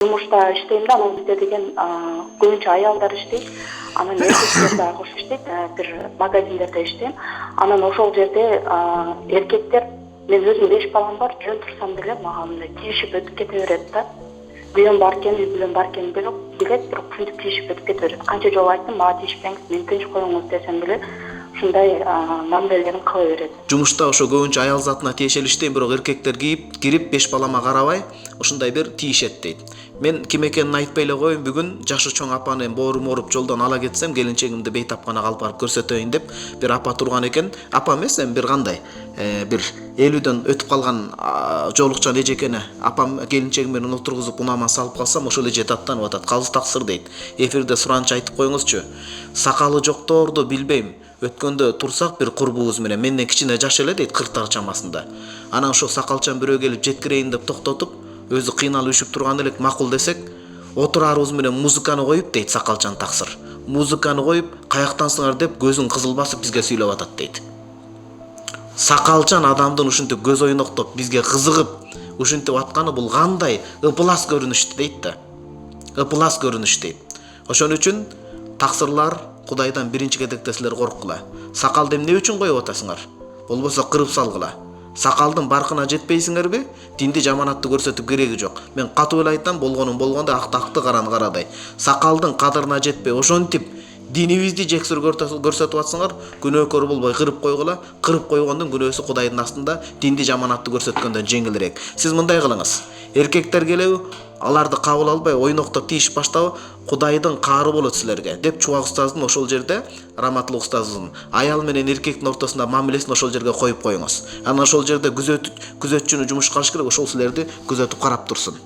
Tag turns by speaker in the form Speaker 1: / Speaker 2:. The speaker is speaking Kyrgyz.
Speaker 1: жумушта иштейм да, анан бизде деген көбүнчө аялдар иштейт. Анан эркектер дагы кош иштейт. Бир магазиндерде иштейм. Анан ошол жерде эркектер, мен өзүм 5 балам бар, жөн турсам деле мага мындай тийишип өтүп кете берет да. Үйөм бар экен, үй бүлөм бар экен билет, бирок күнүп тийишип өтүп кете берет. Канча жолу айттым, мага тийишпеңиз, мени тынч коюңуз десем деле ушундай мамилелерин кыла берет.
Speaker 2: Жумушта ошо көбүнчө аял затына тиешелүү иштейм, бирок эркектер кирип 5 балама карабай ушундай бир тийишет дейт. Мен ким экенин айтпай эле коеюн, бүгүн жашы чоң апаны боорум ооруп жолдон ала кетсем, келинчегимди бейтапканага алып барып көрсөтөйүн деп бир апа турган экен. Апа эмес, эми бир кандай бир 50дөн өтүп калган жоолукчан эжекени апам келинчегим менен отургузуп унаман салып калсам, ошол эже даттанып атат. Калыс таксыр дейт. Эфирде суранчы айтып коюңузчу. Сакалы жокторду билбейм. Өткөндө турсак бир курбубуз менен, менден кичине жаш эле дейт, 40 чамасында. Анан ошо сакалчан бирөө келип жеткирейин деп токтотуп, өзү кыйналып үшүп турган элек макул десек, отураарыбыз менен музыканы коюп дейт сакалчан таксыр. Музыканы коюп, каяктансыңар деп көзүн кызыл басып бизге сүйлөп атат дейт. Сакалчан адамдын ушинтип көз ойноктоп бизге кызыгып ушинтип атканы бул кандай ыплас көрүнүш дейт да. Ыплас көрүнүш дейт. Ошон үчүн таксырлар Кудайдан биринчи кезекте силер корккула. Сакалды эмне үчүн коюп атасыңар? Болбосо кырып салгыла. Сакалдын баркына жетпейсиңерби? Динди жаманатты көрсөтүп кереги жок. Мен катуу эле айтам, болгонун болгондой, акты караны карадай. Сакалдын кадырына жетпей ошентип динибизди жексир көрсөтүп атсаңар, күнөөкөр болбой кырып койгула. Кырып койгондун күнөөсү Кудайдын астында динди жаманатты көрсөткөндөн жеңилирээк. Сиз мындай кылыңыз. Эркектер келеби, аларды кабыл албай ойноктоп тийиш баштабы, Кудайдын каары болот силерге деп Чубак устаздын ошол жерде, Раматылык устаздын аял менен эркектин ортосунда мамилесин ошол жерге коюп коюңуз. Анан ошол жерде күзөтчүнү жумушка алыш керек, ошол силерди күзөтүп карап турсун.